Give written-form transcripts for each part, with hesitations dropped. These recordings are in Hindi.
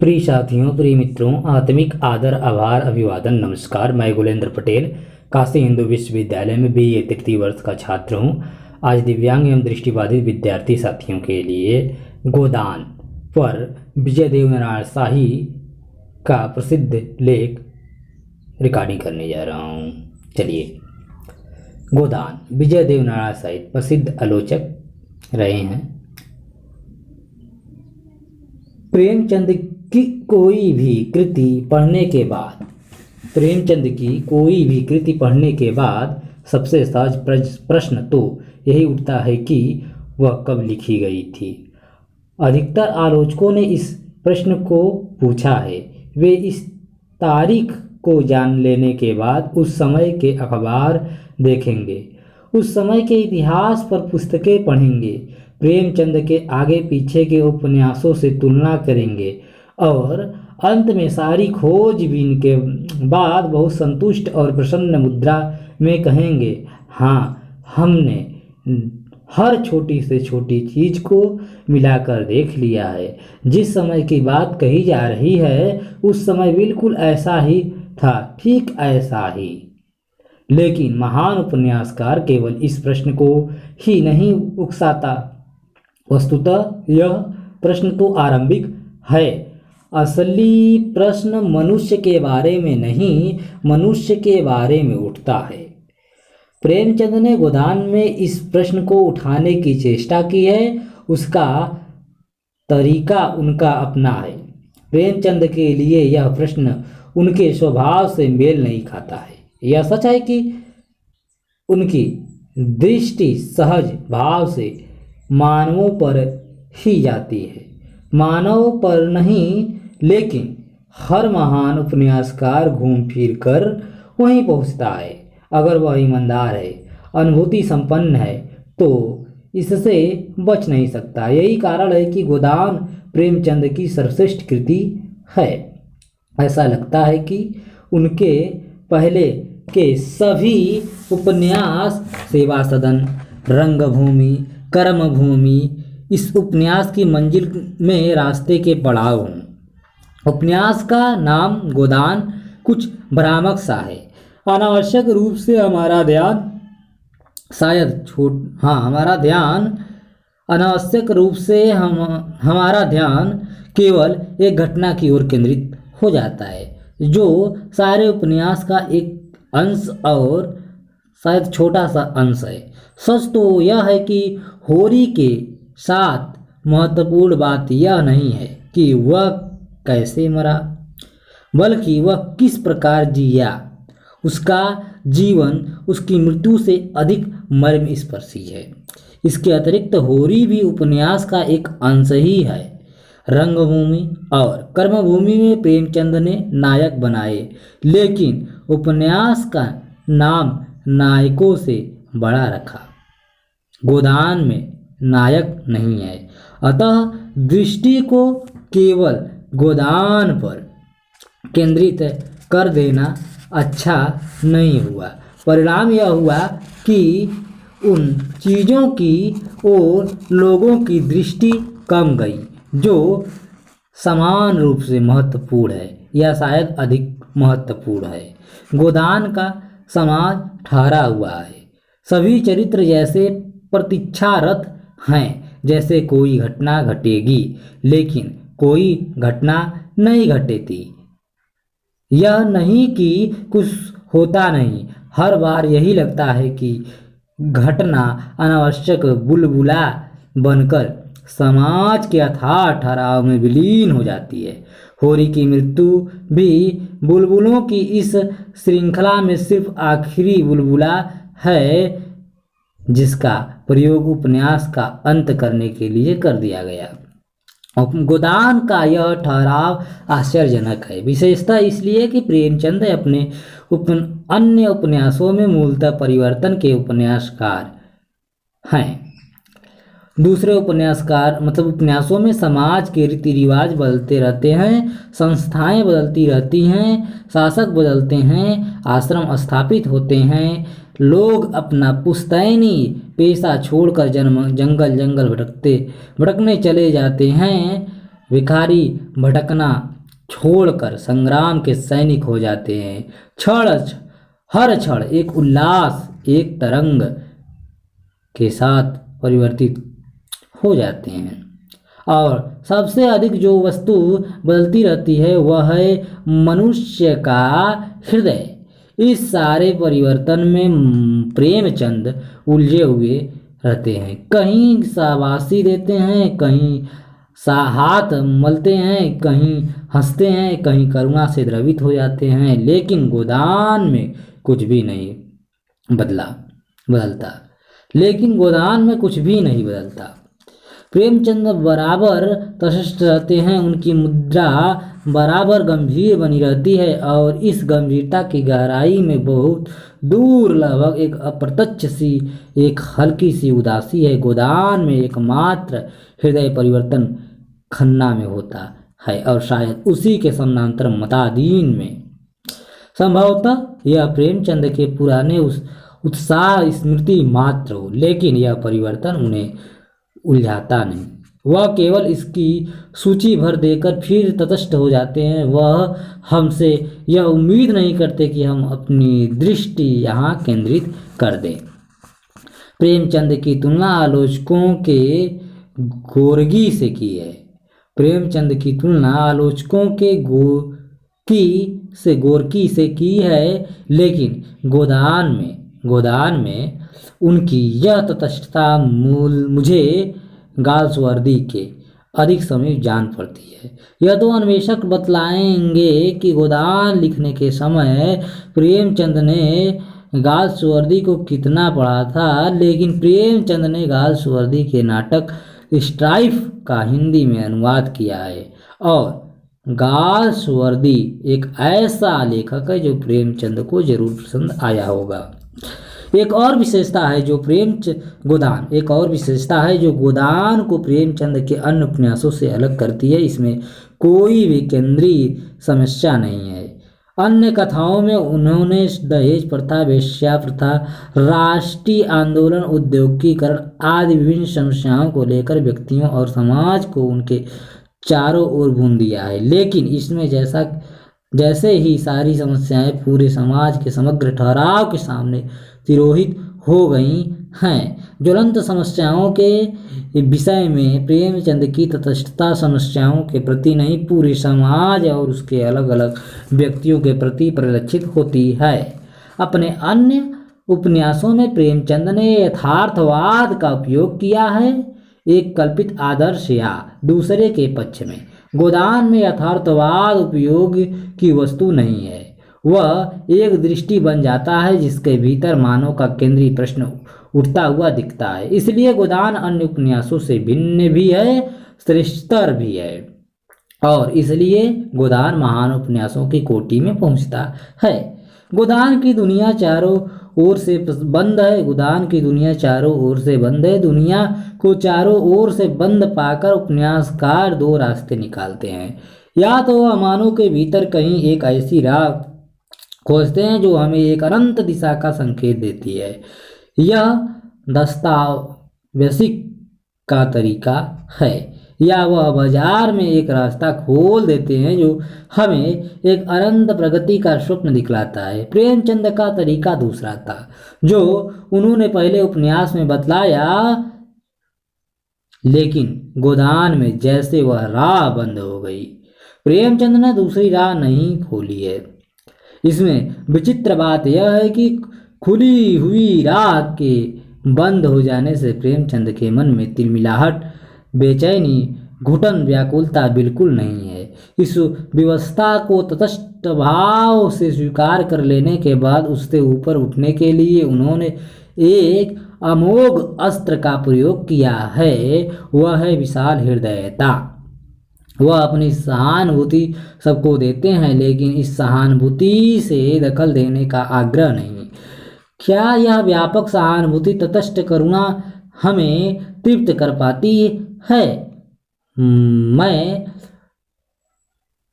प्रिय साथियों, प्रिय मित्रों, आत्मिक आदर, आभार, अभिवादन, नमस्कार। मैं गुलेंद्र पटेल काशी हिंदू विश्वविद्यालय में BA तृतीय वर्ष का छात्र हूं। आज दिव्यांग एवं दृष्टिबाधित विद्यार्थी साथियों के लिए गोदान पर विजय देवनारायण शाही का प्रसिद्ध लेख रिकॉर्डिंग करने जा रहा हूं। चलिए। गोदान विजय देवनारायण शाही प्रसिद्ध आलोचक रहे हैं। प्रेमचंद की कोई भी कृति पढ़ने के बाद सबसे सहज प्रश्न तो यही उठता है कि वह कब लिखी गई थी। अधिकतर आलोचकों ने इस प्रश्न को पूछा है। वे इस तारीख को जान लेने के बाद उस समय के अखबार देखेंगे, उस समय के इतिहास पर पुस्तकें पढ़ेंगे, प्रेमचंद के आगे पीछे के उपन्यासों से तुलना करेंगे और अंत में सारी खोजबीन के बाद बहुत संतुष्ट और प्रसन्न मुद्रा में कहेंगे, हाँ, हमने हर छोटी से छोटी चीज को मिलाकर देख लिया है। जिस समय की बात कही जा रही है उस समय बिल्कुल ऐसा ही था, ठीक ऐसा ही। लेकिन महान उपन्यासकार केवल इस प्रश्न को ही नहीं उकसाता। वस्तुतः यह प्रश्न तो आरंभिक है। असली प्रश्न मनुष्य के बारे में नहीं, मनुष्य के बारे में उठता है। प्रेमचंद ने गोदान में इस प्रश्न को उठाने की चेष्टा की है। उसका तरीका उनका अपना है। प्रेमचंद के लिए यह प्रश्न उनके स्वभाव से मेल नहीं खाता है। यह सच है कि उनकी दृष्टि सहज भाव से मानवों पर ही जाती है, मानव पर नहीं। लेकिन हर महान उपन्यासकार घूम फिर कर वहीं पहुंचता है। अगर वह ईमानदार है, अनुभूति संपन्न है, तो इससे बच नहीं सकता। यही कारण है कि गोदान प्रेमचंद की सर्वश्रेष्ठ कृति है। ऐसा लगता है कि उनके पहले के सभी उपन्यास, सेवा सदन, रंगभूमि, कर्मभूमि, इस उपन्यास की मंजिल में रास्ते के पड़ाव हों। उपन्यास का नाम गोदान कुछ भ्रामक सा है। अनावश्यक रूप से हमारा ध्यान केवल एक घटना की ओर केंद्रित हो जाता है, जो सारे उपन्यास का एक अंश और शायद छोटा सा अंश है। सच तो यह है कि होरी के साथ महत्वपूर्ण बात यह नहीं है कि वह कैसे मरा, बल्कि वह किस प्रकार जिया। उसका जीवन उसकी मृत्यु से अधिक मर्मस्पर्शी है। इसके अतिरिक्त होरी भी उपन्यास का एक अंश ही है। रंगभूमि और कर्मभूमि में प्रेमचंद ने नायक बनाए, लेकिन उपन्यास का नाम नायकों से बड़ा रखा। गोदान में नायक नहीं है। अतः दृष्टि को केवल गोदान पर केंद्रित कर देना अच्छा नहीं हुआ। परिणाम यह हुआ कि उन चीज़ों की ओर लोगों की दृष्टि कम गई जो समान रूप से महत्वपूर्ण है या शायद अधिक महत्वपूर्ण है। गोदान का समाज ठहरा हुआ है। सभी चरित्र जैसे प्रतीक्षारत हैं, जैसे कोई घटना घटेगी, लेकिन कोई घटना नहीं घटेती। यह नहीं कि कुछ होता नहीं। हर बार यही लगता है कि घटना अनावश्यक बुलबुला बनकर समाज के अथाह ठहराव में विलीन हो जाती है। होरी की मृत्यु भी बुलबुलों की इस श्रृंखला में सिर्फ आखिरी बुलबुला है, जिसका प्रयोग उपन्यास का अंत करने के लिए कर दिया गया। गोदान का यह ठहराव आश्चर्यजनक है, विशेषतः इसलिए कि प्रेमचंद अपने अन्य उपन्यासों में मूलतः परिवर्तन के उपन्यासकार हैं। दूसरे उपन्यासों में समाज के रीति रिवाज बदलते रहते हैं, संस्थाएं बदलती रहती हैं, शासक बदलते हैं, आश्रम स्थापित होते हैं, लोग अपना पुश्तैनी पेशा छोड़कर जंगल भटकने चले जाते हैं। भिखारी भटकना छोड़कर संग्राम के सैनिक हो जाते हैं। हर क्षण एक उल्लास, एक तरंग के साथ परिवर्तित हो जाते हैं। और सबसे अधिक जो वस्तु बदलती रहती है वह है मनुष्य का हृदय। इस सारे परिवर्तन में प्रेमचंद उलझे हुए रहते हैं। कहीं शाबाशी देते हैं, कहीं हाथ मलते हैं, कहीं हंसते हैं, कहीं करुणा से द्रवित हो जाते हैं, लेकिन गोदान में कुछ भी नहीं बदलता। लेकिन गोदान में कुछ भी नहीं बदलता। प्रेमचंद बराबर तटस्थ रहते हैं। उनकी मुद्रा बराबर गंभीर बनी रहती है और इस गंभीरता की गहराई में बहुत दूर लगभग एक अप्रत्यक्ष सी, एक हल्की सी उदासी है। गोदान में एकमात्र हृदय परिवर्तन खन्ना में होता है और शायद उसी के समानांतर मतादीन में। संभवतः यह प्रेमचंद के पुराने उत्साह स्मृति मात्र हो, लेकिन यह परिवर्तन उन्हें उलझाता नहीं। वह केवल इसकी सूची भर देकर फिर तटस्थ हो जाते हैं। वह हमसे यह उम्मीद नहीं करते कि हम अपनी दृष्टि यहाँ केंद्रित कर दें। प्रेमचंद की तुलना आलोचकों के गोरगी से की है। प्रेमचंद की तुलना आलोचकों के गोरकी से की है, लेकिन गोदान में उनकी यह तटस्थता मुझे गाल्सवर्दी के अधिक समीप जान पड़ती है। यह तो अन्वेषक बतलाएंगे कि गोदान लिखने के समय प्रेमचंद ने गाल्सवर्दी को कितना पढ़ा था, लेकिन प्रेमचंद ने गाल्सवर्दी के नाटक स्ट्राइफ का हिंदी में अनुवाद किया है और गाल्सवर्दी एक ऐसा लेखक है जो प्रेमचंद को जरूर पसंद आया होगा। एक और विशेषता है जो गोदान को प्रेमचंद के अन्य उपन्यासों से अलग करती है। इसमें कोई भी केंद्रीय समस्या नहीं है। अन्य कथाओं में उन्होंने दहेज प्रथा, वेश्या प्रथा, राष्ट्रीय आंदोलन, औद्योगिकीकरण आदि विभिन्न समस्याओं को लेकर व्यक्तियों और समाज को उनके चारों ओर भून दिया है। लेकिन इसमें जैसे ही सारी समस्याएं पूरे समाज के समग्र ठहराव के सामने तिरोहित हो गई हैं, ज्वलंत समस्याओं के विषय में प्रेमचंद की तटस्थता समस्याओं के प्रति नहीं, पूरे समाज और उसके अलग अलग व्यक्तियों के प्रति परिलक्षित होती है। अपने अन्य उपन्यासों में प्रेमचंद ने यथार्थवाद का उपयोग किया है, एक कल्पित आदर्श या दूसरे के पक्ष में। गोदान में यथार्थवाद उपयोग की वस्तु नहीं है। वह एक दृष्टि बन जाता है जिसके भीतर मानव का केंद्रीय प्रश्न उठता हुआ दिखता है। इसलिए गोदान अन्य उपन्यासों से भिन्न भी है, श्रेष्ठतर भी है और इसलिए गोदान महान उपन्यासों की कोटि में पहुंचता है। गोदान की दुनिया चारों ओर से बंद है। दुनिया को चारों ओर से बंद पाकर उपन्यासकार दो रास्ते निकालते हैं। या तो वह मानव के भीतर कहीं एक ऐसी राह खोजते हैं जो हमें एक अनंत दिशा का संकेत देती है। यह दस्तावेज़िक का तरीका है। या वह बाजार में एक रास्ता खोल देते हैं जो हमें एक अनंत प्रगति का स्वप्न दिखलाता है। प्रेमचंद का तरीका दूसरा था, जो उन्होंने पहले उपन्यास में बतलाया, लेकिन गोदान में जैसे वह राह बंद हो गई। प्रेमचंद ने दूसरी राह नहीं खोली है। इसमें विचित्र बात यह है कि खुली हुई राह के बंद हो जाने से प्रेमचंद के मन में तिलमिलाहट, बेचैनी, घुटन, व्याकुलता बिल्कुल नहीं है। इस व्यवस्था को तटस्थ भाव से स्वीकार कर लेने के बाद उससे ऊपर उठने के लिए उन्होंने एक अमोघ अस्त्र का प्रयोग किया है। वह है विशाल हृदयता। वह अपनी सहानुभूति सबको देते हैं, लेकिन इस सहानुभूति से दखल देने का आग्रह नहीं। क्या यह व्यापक सहानुभूति, तटस्थ करुणा हमें तृप्त कर पाती है? मैं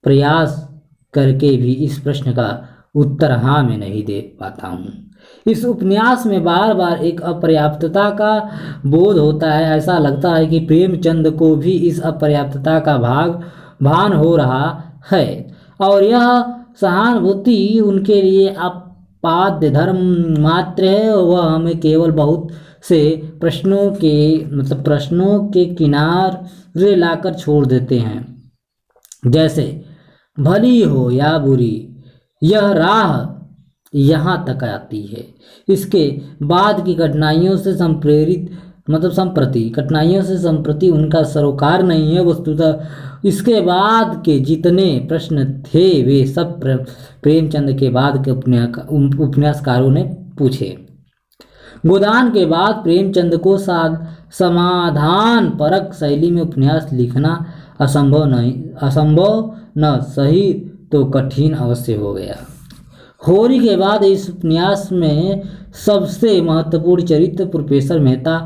प्रयास करके भी इस प्रश्न का उत्तर हाँ में नहीं दे पाता हूँ। इस उपन्यास में बार बार एक अपर्याप्तता का बोध होता है। ऐसा लगता है कि प्रेमचंद को भी इस अपर्याप्तता का भान हो रहा है और यह सहानुभूति उनके लिए आपाद्य धर्म मात्र है। वह हमें केवल बहुत से प्रश्नों के किनारे लाकर छोड़ देते हैं, जैसे भली हो या बुरी, यह राह यहाँ तक आती है। इसके बाद की कठिनाइयों से संप्रति उनका सरोकार नहीं है। वस्तुतः इसके बाद के जितने प्रश्न थे वे सब प्रेमचंद के बाद के उपन्यासकारों ने पूछे। गोदान के बाद प्रेमचंद को समाधान परक शैली में उपन्यास लिखना असंभव न सही तो कठिन अवश्य हो गया। होरी के बाद इस उपन्यास में सबसे महत्वपूर्ण चरित्र प्रोफेसर मेहता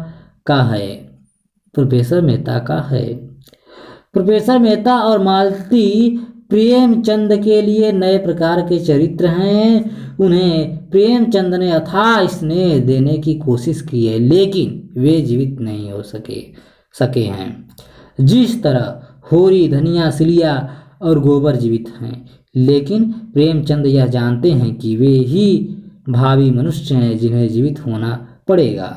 का है। प्रोफेसर मेहता और मालती प्रेमचंद के लिए नए प्रकार के चरित्र हैं। उन्हें प्रेमचंद ने अथाह स्नेह देने की कोशिश की है, लेकिन वे जीवित नहीं हो सके हैं। जिस तरह होरी, धनिया, सिलिया और गोबर जीवित हैं, लेकिन प्रेमचंद यह जानते हैं कि वे ही भावी मनुष्य हैं जिन्हें जीवित होना पड़ेगा।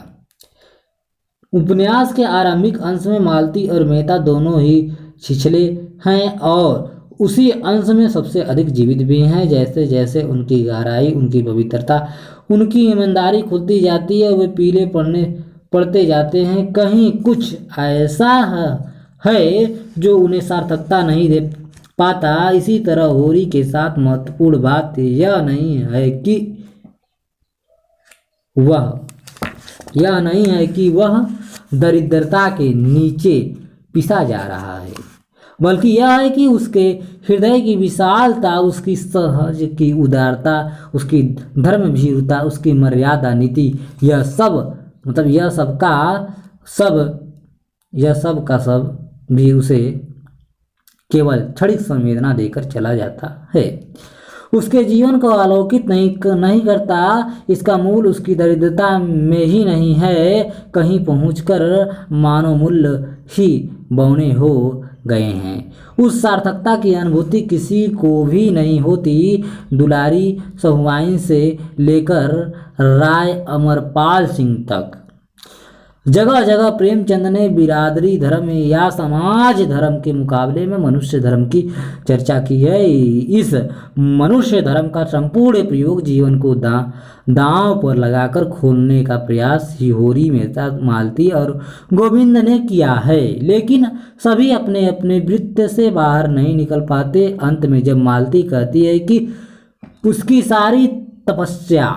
उपन्यास के आरंभिक अंश में मालती और मेहता दोनों ही छिछले हैं और उसी अंश में सबसे अधिक जीवित भी हैं। जैसे जैसे उनकी गहराई, उनकी पवित्रता, उनकी ईमानदारी खुलती जाती है, वे पीले पड़ते जाते हैं। कहीं कुछ ऐसा है जो उन्हें सार्थकता नहीं दे पाता। इसी तरह होरी के साथ महत्वपूर्ण बात यह नहीं है कि वह दरिद्रता के नीचे पिसा जा रहा है, बल्कि यह है कि उसके हृदय की विशालता, उसकी सहज की उदारता, उसकी धर्मभीरुता, उसकी मर्यादा नीति, यह सब भी उसे केवल क्षणिक संवेदना देकर चला जाता है, उसके जीवन को आलोकित नहीं करता। इसका मूल उसकी दरिद्रता में ही नहीं है। कहीं पहुंचकर मानव मूल्य ही बौने हो गए हैं। उस सार्थकता की अनुभूति किसी को भी नहीं होती। दुलारी सहुआइन से लेकर राय अमरपाल सिंह तक जगह जगह प्रेमचंद ने बिरादरी धर्म या समाज धर्म के मुकाबले में मनुष्य धर्म की चर्चा की है। इस मनुष्य धर्म का संपूर्ण प्रयोग जीवन को दांव पर लगाकर खोलने का प्रयास ही होरी, मेहता, मालती और गोविंद ने किया है, लेकिन सभी अपने अपने वृत्त से बाहर नहीं निकल पाते। अंत में जब मालती कहती है कि उसकी सारी तपस्या,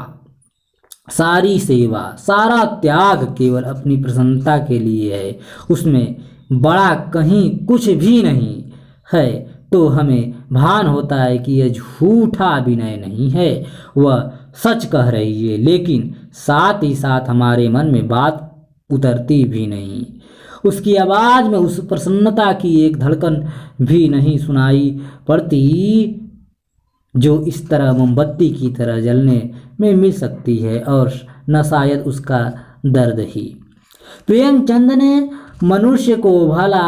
सारी सेवा, सारा त्याग केवल अपनी प्रसन्नता के लिए है, उसमें बड़ा कहीं कुछ भी नहीं है, तो हमें भान होता है कि यह झूठा अभिनय नहीं है, वह सच कह रही है। लेकिन साथ ही साथ हमारे मन में बात उतरती भी नहीं। उसकी आवाज़ में उस प्रसन्नता की एक धड़कन भी नहीं सुनाई पड़ती जो इस तरह मोमबत्ती की तरह जलने में मिल सकती है, और न शायद उसका दर्द ही। प्रेमचंद ने मनुष्य को भला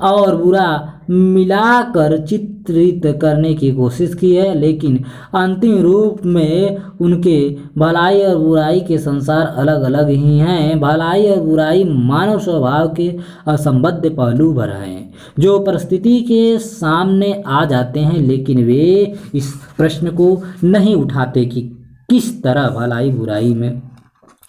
और बुरा मिलाकर चित्रित करने की कोशिश की है, लेकिन अंतिम रूप में उनके भलाई और बुराई के संसार अलग अलग ही हैं। भलाई और बुराई मानव स्वभाव के असंबद्ध पहलू भर हैं जो परिस्थिति के सामने आ जाते हैं, लेकिन वे इस प्रश्न को नहीं उठाते कि किस तरह भलाई बुराई में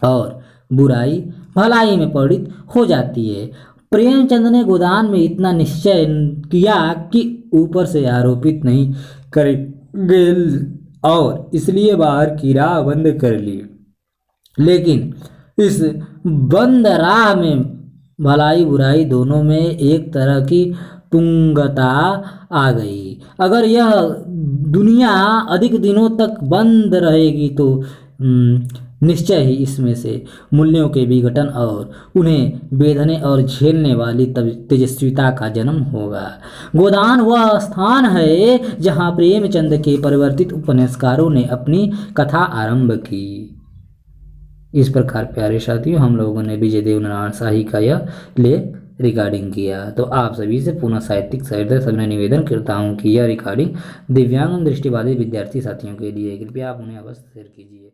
और बुराई भलाई में परिणत हो जाती है। प्रेमचंद ने गोदान में इतना निश्चय किया कि ऊपर से आरोपित नहीं करेंगे और इसलिए बाहर की राह बंद कर ली, लेकिन इस बंद राह में भलाई बुराई दोनों में एक तरह की तुंगता आ गई। अगर यह दुनिया अधिक दिनों तक बंद रहेगी तो निश्चय ही इसमें से मूल्यों के विघटन और उन्हें बेधने और झेलने वाली तेजस्विता का जन्म होगा। गोदान वह स्थान है जहां प्रेमचंद के परिवर्तित उपन्यासकारों ने अपनी कथा आरंभ की। इस प्रकार प्यारे साथियों, हम लोगों ने विजय देवनारायण शाही का यह लेख रिकॉर्डिंग किया। तो आप सभी से पुनः साहित्यिक सहृदय सविनय निवेदन करता हूँ कि यह रिकॉर्डिंग दिव्यांग एवं दृष्टिबाधित विद्यार्थी साथियों के लिए, कृपया आप उन्हें अवश्य शेयर कीजिए।